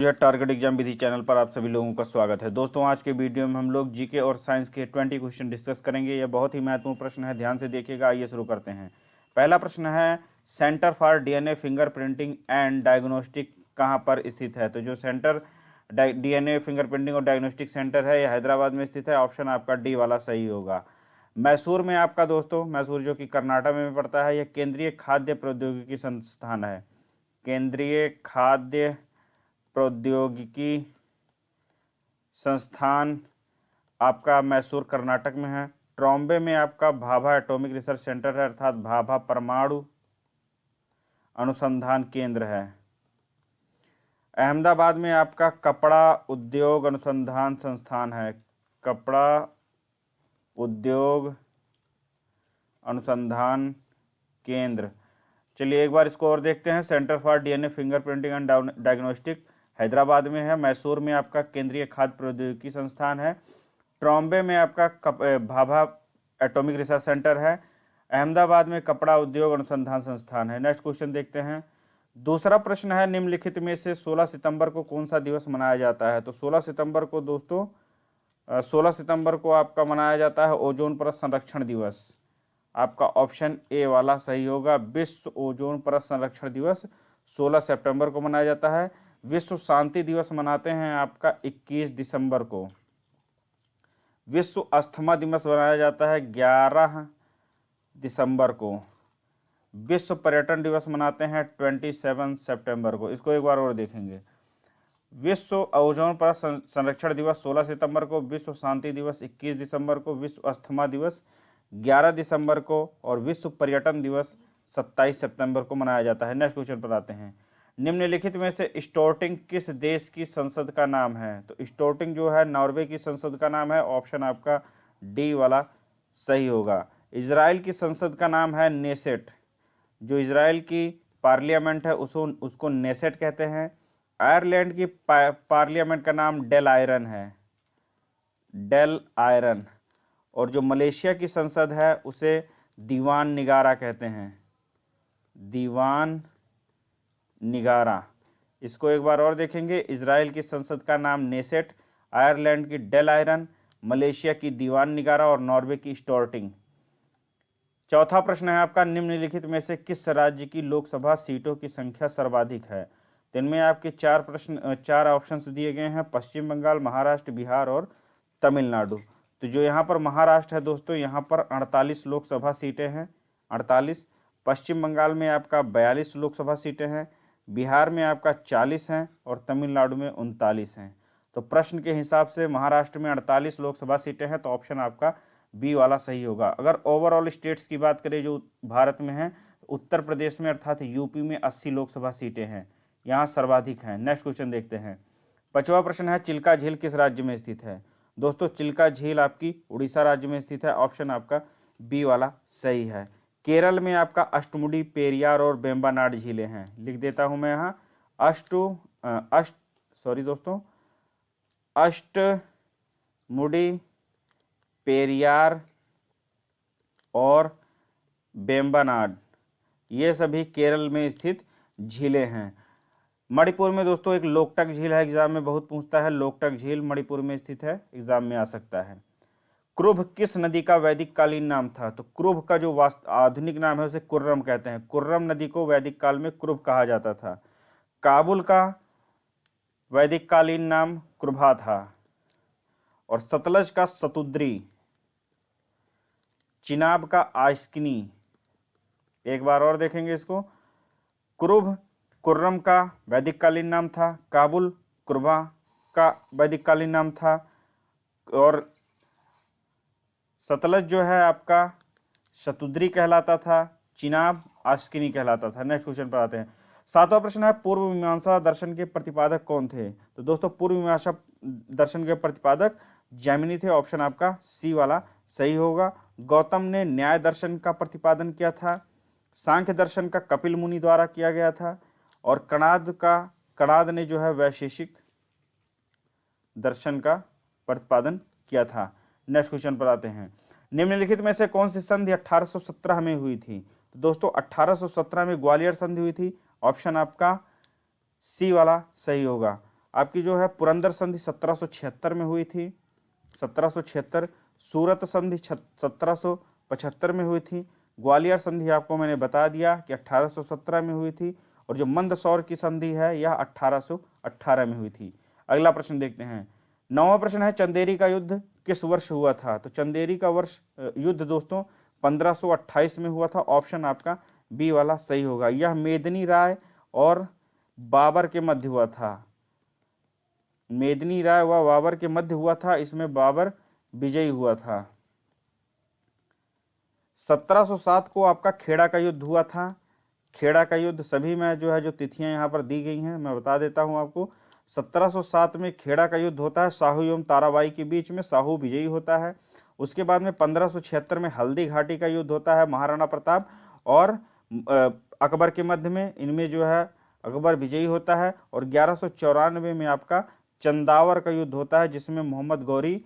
यह target exam विधि channel पर आप सभी लोगों का स्वागत है। दोस्तों, आज के वीडियो में हम लोग जीके और साइंस के 20 क्वेश्चन डिस्कस करेंगे। यह बहुत ही महत्वपूर्ण प्रश्न है, ध्यान से देखिएगा। आइए शुरू करते हैं। पहला प्रश्न है, centre for DNA fingerprinting and diagnostic कहाँ पर स्थित है? तो जो सेंटर डीएनए फिंगरप्रिंटिंग और डायग्नोस्टिक सेंटर है, यह हैदराबाद में स्थित है। ऑप्शन आपका डी वाला सही होगा। मैसूर में आपका दोस्तों, मैसूर जो कि कर्नाटक में पड़ता है, यह केंद्रीय खाद्य प्रौद्योगिकी संस्थान है। केंद्रीय खाद्य प्रौद्योगिकी संस्थान आपका मैसूर कर्नाटक में है। ट्रॉम्बे में आपका भाभा एटॉमिक रिसर्च सेंटर है, अर्थात भाभा परमाणु अनुसंधान केंद्र है। अहमदाबाद में आपका कपड़ा उद्योग अनुसंधान संस्थान है। कपड़ा उद्योग अनुसंधान केंद्र। चलिए एक बार इसको और देखते हैं। Centre for DNA fingerprinting and diagnostic Hyderabad में है। मैसूर में आपका केंद्रीय खाद्य प्रौद्योगिकी संस्थान है। ट्रॉम्बे में आपका भाभा एटॉमिक रिसर्च सेंटर है। अहमदाबाद में कपड़ा उद्योग अनुसंधान संस्थान है। नेक्स्ट क्वेश्चन देखते हैं। दूसरा प्रश्न है, निम्नलिखित में से 16 सितंबर को कौन सा दिवस मनाया जाता है? तो 16 सितंबर को दोस्तों 16 सितंबर को आपका मनाया जाता है ओजोन परत संरक्षण दिवस। आपका ऑप्शन ए वाला सही होगा। विश्व ओजोन परत संरक्षण दिवस 16 सितंबर को मनाया जाता है। विश्व शांति दिवस मनाते हैं आपका 21 दिसंबर को। विश्व अस्थमा दिवस मनाया जाता है 11 दिसंबर को। विश्व पर्यटन दिवस मनाते हैं 27 सितंबर को। इसको एक बार और देखेंगे। विश्व ओजोन परत संरक्षण दिवस 16 सितंबर को, विश्व शांति दिवस 21 दिसंबर को, विश्व अस्थमा दिवस 11 दिसंबर को और विश्व पर्यटन दिवस 27 सितंबर को मनाया जाता है। नेक्स्ट क्वेश्चन पर आते हैं। निम्नलिखित में से स्टोर्टिंग किस देश की संसद का नाम है? तो स्टोर्टिंग जो है नॉर्वे की संसद का नाम है। ऑप्शन आपका डी वाला सही होगा। इजराइल की संसद का नाम है नेसेट। जो इजराइल की पार्लियामेंट है उसको नेसेट कहते हैं। आयरलैंड की पार्लियामेंट का नाम डेल आयरन है, डेल आयरन। और जो मलेशिया की संसद है उसे दीवान निगारा कहते हैं, दीवान निगारा। इसको एक बार और देखेंगे। इजराइल की संसद का नाम नेसेट, आयरलैंड की डेल आयरन, मलेशिया की दीवान निगारा और नॉर्वे की स्टोर्टिंग। चौथा प्रश्न है आपका, निम्नलिखित में से किस राज्य की लोकसभा सीटों की संख्या सर्वाधिक है? तो इनमें आपके चार ऑप्शंस दिए गए हैं, पश्चिम बंगाल, महाराष्ट्र, बिहार और तमिलनाडु। तो जो यहाँ पर महाराष्ट्र है दोस्तों, यहाँ पर 48 लोकसभा सीटें हैं, 48। पश्चिम बंगाल में आपका 42 लोकसभा सीटें हैं, बिहार में आपका 40 हैं और तमिलनाडु में 39 हैं। तो प्रश्न के हिसाब से महाराष्ट्र में 48 लोकसभा सीटें हैं, तो ऑप्शन आपका बी वाला सही होगा। अगर ओवरऑल स्टेट्स की बात करें जो भारत में है, उत्तर प्रदेश में अर्थात यूपी में 80 लोकसभा सीटें हैं, यहाँ सर्वाधिक हैं। नेक्स्ट क्वेश्चन देखते हैं। पांचवा प्रश्न है, चिल्का झील किस राज्य में स्थित है? दोस्तों चिल्का झील आपकी उड़ीसा राज्य में स्थित है। ऑप्शन आपका बी वाला सही है। केरल में आपका अष्टमुडी, पेरियार और वेम्बनाड झीलें हैं। लिख देता हूं मैं यहाँ, अष्टमुडी, पेरियार और वेम्बनाड, ये सभी केरल में स्थित झीलें हैं। मणिपुर में दोस्तों एक लोकटक झील है, एग्जाम में बहुत पूछता है। लोकटक झील मणिपुर में स्थित है, एग्जाम में आ सकता है। क्रुभ किस नदी का वैदिक कालीन नाम था? तो क्रुभ का जो आधुनिक नाम है उसे कुर्रम कहते हैं। कुर्रम नदी को वैदिक काल में क्रुभ कहा जाता था। काबुल का वैदिक कालीन नाम क्रुभा था और सतलज का सतुद्री, चिनाब का आस्किनी। एक बार और देखेंगे इसको। क्रुभ कुर्रम का वैदिक कालीन नाम था, काबुल कुर्बा का वैदिक कालीन नाम था और सतलज जो है आपका शतुद्री कहलाता था, चिनाब आस्किनी कहलाता था। नेक्स्ट क्वेश्चन पर आते हैं। सातवां प्रश्न है, पूर्व मीमांसा दर्शन के प्रतिपादक कौन थे? तो दोस्तों पूर्व मीमांसा दर्शन के प्रतिपादक जैमिनी थे। ऑप्शन आपका सी वाला सही होगा। गौतम ने न्याय दर्शन का प्रतिपादन किया था। सांख्य दर्शन का कपिल मुनि द्वारा किया गया था और कणाद ने जो है वैशेषिक दर्शन का प्रतिपादन किया था। नेक्स्ट क्वेश्चन पर आते हैं। निम्नलिखित में से कौन सी संधि 1817 में हुई थी? तो दोस्तों 1817 में ग्वालियर संधि हुई थी। ऑप्शन आपका सी वाला सही होगा। आपकी जो है पुरंदर संधि 1776 में हुई थी, 1776। सूरत संधि 1775 में हुई थी। ग्वालियर संधि आपको मैंने बता दिया कि 1817 में हुई थी। और जो मंदसौर की संधि है यह 1818 में हुई थी। अगला प्रश्न देखते हैं। 9वां प्रश्न है, चंदेरी का युद्ध किस वर्ष हुआ था? तो चंदेरी का वर्ष युद्ध दोस्तों 1528 में हुआ था। ऑप्शन आपका बी वाला सही होगा। यह मेदिनी राय और बाबर के मध्य हुआ था। मेदिनी राय व बाबर के मध्य हुआ था। इसमें बाबर विजयी हुआ था। 1707 को आपका खेड़ा का युद्ध हुआ था। खेड़ा का युद्ध सभी में जो है जो तिथियां यहाँ पर दी गई हैं मैं बता देता हूँ आपको। 1707 में खेड़ा का युद्ध होता है साहू एवं ताराबाई के बीच में, साहू विजयी होता है। उसके बाद में 1576 में हल्दी घाटी का युद्ध होता है महाराणा प्रताप और अकबर के मध्य में। इनमें जो है अकबर विजयी होता है। और 1194 में आपका चंदावर का युद्ध होता है जिसमें मोहम्मद गौरी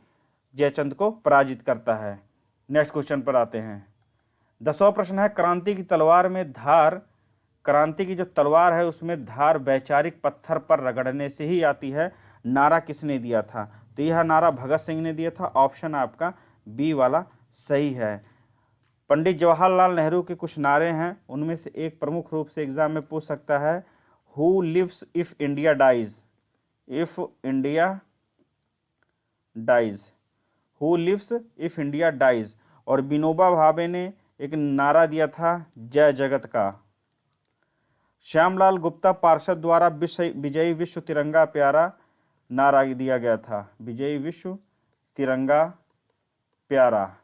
जयचंद को पराजित करता है। नेक्स्ट क्वेश्चन पर आते हैं। 10वां प्रश्न है, क्रांति की तलवार में धार, क्रांति की जो तलवार है उसमें धार वैचारिक पत्थर पर रगड़ने से ही आती है, नारा किसने दिया था? तो यह नारा भगत सिंह ने दिया था। ऑप्शन आपका बी वाला सही है। पंडित जवाहरलाल नेहरू के कुछ नारे हैं, उनमें से एक प्रमुख रूप से एग्जाम में पूछ सकता है, who lives if India dies, if India dies, who lives if India dies. और विनोबा भावे ने एक नारा दिया था जय जगत का। श्यामलाल गुप्ता पार्षद द्वारा विजयी विश्व तिरंगा प्यारा नारा दिया गया था, विजयी विश्व तिरंगा प्यारा।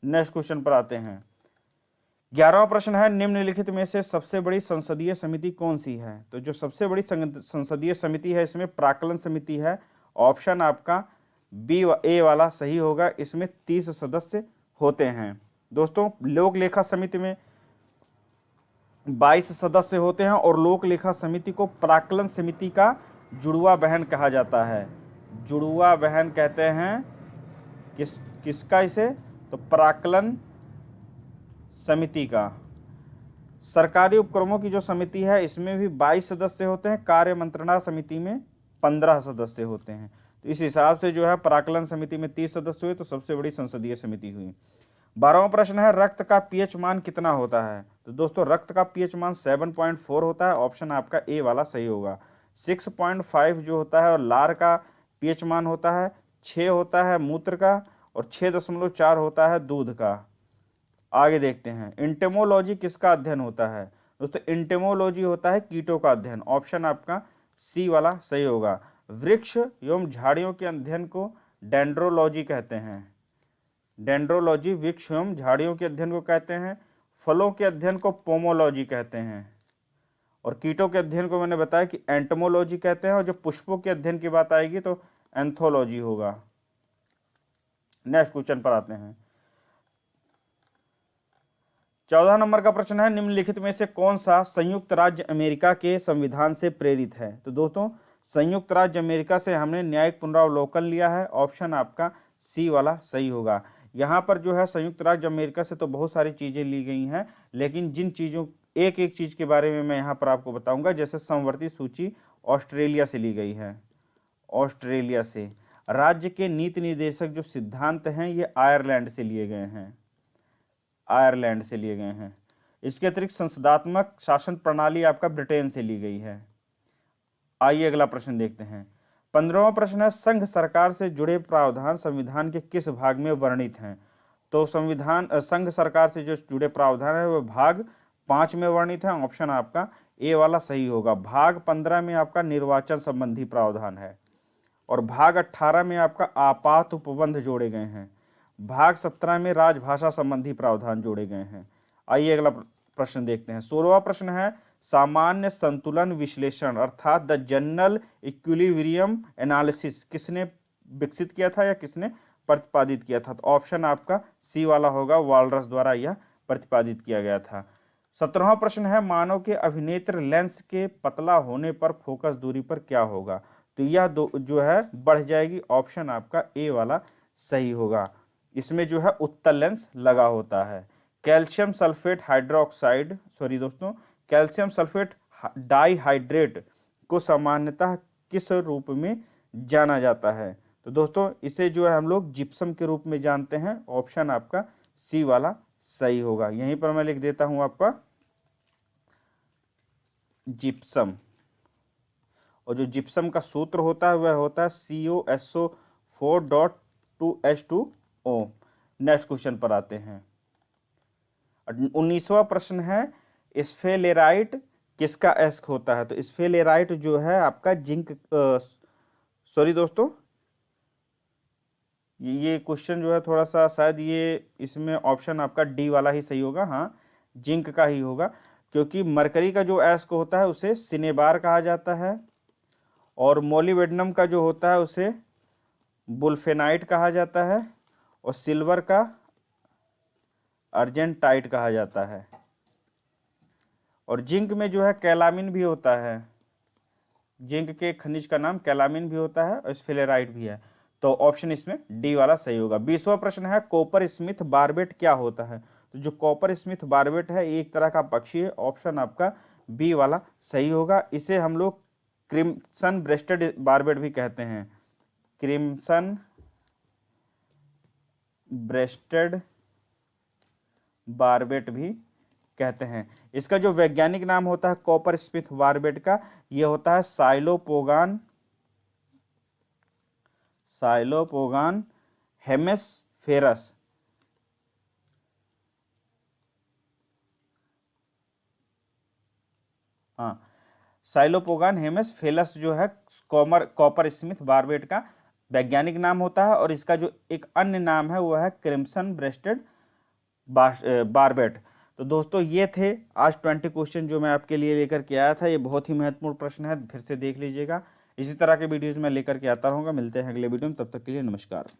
नेक्स्ट क्वेश्चन पर आते हैं। 11वां प्रश्न है, निम्नलिखित में से सबसे बड़ी संसदीय समिति कौन सी है? तो जो सबसे बड़ी संसदीय समिति है इसमें प्राक्कलन समिति है। ऑप्शन आपका बी ए वाला सही होगा। इसमें 30 सदस्य होते हैं। दोस्तों लोक लेखा समिति में 22 सदस्य होते हैं और लोक लेखा समिति को प्राक्कलन समिति का जुड़वा बहन कहा जाता है। जुड़वा बहन कहते हैं किसका इसे? तो प्राक्कलन समिति का। सरकारी उपक्रमों की जो समिति है इसमें भी 22 सदस्य होते हैं। कार्य मंत्रणा समिति में 15 सदस्य होते हैं। तो इस हिसाब से जो है प्राक्कलन समिति में 30 सदस्य हुए तो सबसे बड़ी संसदीय समिति हुई। 12वां प्रश्न है, रक्त का पीएच मान कितना होता है? तो दोस्तों रक्त का पीएच मान 7.4 होता है। ऑप्शन आपका ए वाला सही होगा। 6.5 जो होता है और लार का पीएच मान होता है, 6 होता है मूत्र का और 6.4 होता है दूध का। आगे देखते हैं, इंटेमोलॉजी किसका अध्ययन होता है? दोस्तों इंटेमोलॉजी होता है कीटों का अध्ययन। ऑप्शन आपका सी वाला सही होगा। वृक्ष एवं झाड़ियों के अध्ययन को डेंड्रोलॉजी कहते हैं। डेंड्रोलॉजी वृक्ष एवं झाड़ियों के अध्ययन को कहते हैं। फलों के अध्ययन को पोमोलॉजी कहते हैं। और कीटों के अध्ययन को मैंने बताया कि एंटोमोलॉजी कहते हैं। और जो पुष्पों के अध्ययन की बात आएगी तो एंथोलॉजी होगा। नेक्स्ट क्वेश्चन पर आते हैं। 14 नंबर का प्रश्न है, निम्नलिखित में से कौन सा संयुक्त राज्य अमेरिका के संविधान से प्रेरित है? तो दोस्तों संयुक्त राज्य अमेरिका से हमने न्यायिक पुनरावलोकन लिया है। ऑप्शन आपका सी वाला सही होगा। यहाँ पर जो है संयुक्त राज्य अमेरिका से तो बहुत सारी चीज़ें ली गई हैं, लेकिन जिन चीज़ों एक एक चीज़ के बारे में मैं यहाँ पर आपको बताऊँगा। जैसे समवर्ती सूची ऑस्ट्रेलिया से ली गई है। ऑस्ट्रेलिया से राज्य के नीति निर्देशक जो सिद्धांत हैं ये आयरलैंड से लिए गए हैं। आयरलैंड से लिए गए हैं। इसके अतिरिक्त संसदात्मक शासन प्रणाली आपका ब्रिटेन से ली गई है। आइए अगला प्रश्न देखते हैं। 15वां प्रश्न है, संघ सरकार से जुड़े प्रावधान संविधान के किस भाग में वर्णित हैं? तो संघ सरकार से जो जुड़े प्रावधान है वह भाग 5 में वर्णित है। ऑप्शन आपका ए वाला सही होगा। भाग 15 में आपका निर्वाचन संबंधी प्रावधान है और भाग 18 में आपका आपात उपबंध जोड़े गए हैं। भाग 17 में राजभाषा संबंधी प्रावधान जोड़े गए हैं। आइए अगला प्रश्न देखते हैं। 16वां प्रश्न है, सामान्य संतुलन विश्लेषण अर्थात द जनरल इक्विलिब्रियम एनालिसिस किसने विकसित किया था या किसने प्रतिपादित किया था? तो ऑप्शन आपका सी वाला होगा। वालरस द्वारा यह प्रतिपादित किया गया था। 17वां प्रश्न है, मानव के अभिनेत्र लेंस के पतला होने पर फोकस दूरी पर क्या होगा? तो यह जो है बढ़ जाएगी। ऑप्शन आपका ए वाला सही होगा। इसमें जो है उत्तल लेंस लगा होता है। Calcium sulphate calcium sulphate dihydrate को सामान्यतः किस रूप में जाना जाता है? तो दोस्तों इसे जो है हम लोग जिप्सम के रूप में जानते हैं। ऑप्शन आपका सी वाला सही होगा। यहीं पर मैं लिख देता हूं आपका जिप्सम। और जो जिप्सम का सूत्र होता है वह होता है CO4.2H2O। नेक्स्ट क्वेश्चन पर आते हैं। 19वां प्रश्न है, स्फेलेराइट किसका एस्क होता है? तो स्फेलेराइट जो है आपका जिंक, सॉरी दोस्तों, ये क्वेश्चन जो है थोड़ा सा शायद ये इसमें ऑप्शन आपका डी वाला ही सही होगा। हाँ, जिंक का ही होगा, क्योंकि मरकरी का जो एस्क होता है उसे सिनेबार कहा जाता है, और मोलिब्डेनम का जो होता है उसे बुल्फेनाइट कहा जाता है, और सिल्वर का अर्जेंटाइट कहा जाता है। और जिंक में जो है कैलामिन भी होता है, जिंक के खनिज का नाम कैलामिन भी होता है, और स्फेलेराइट भी है। तो ऑप्शन इसमें डी वाला सही होगा। 20वां प्रश्न है, कॉपर स्मिथ बारबेट क्या होता है? तो जो कॉपर स्मिथ बारबेट है एक तरह का पक्षी है। ऑप्शन आपका बी वाला सही होगा। इसे हम लोग क्रिम्सन ब्रेस्टेड बारबेट भी कहते हैं, क्रिम्सन ब्रेस्टेड बारबेट भी कहते हैं। इसका जो वैज्ञानिक नाम होता है कॉपर स्मिथ बारबेट का, यह होता है साइलोपोगान हेमिस्फेरस। हाँ, साइलोपोगान हेमिस्फेरस जो है कॉपर स्मिथ बारबेट का वैज्ञानिक नाम होता है, और इसका जो एक अन्य नाम है वह है क्रिम्सन ब्रेस्टेड बारबेट। तो दोस्तों ये थे आज 20 क्वेश्चन जो मैं आपके लिए लेकर के आया था। ये बहुत ही महत्वपूर्ण प्रश्न है, फिर से देख लीजिएगा। इसी तरह के वीडियोज मैं लेकर के आता रहूँगा। मिलते हैं अगले वीडियो में, तब तक के लिए नमस्कार।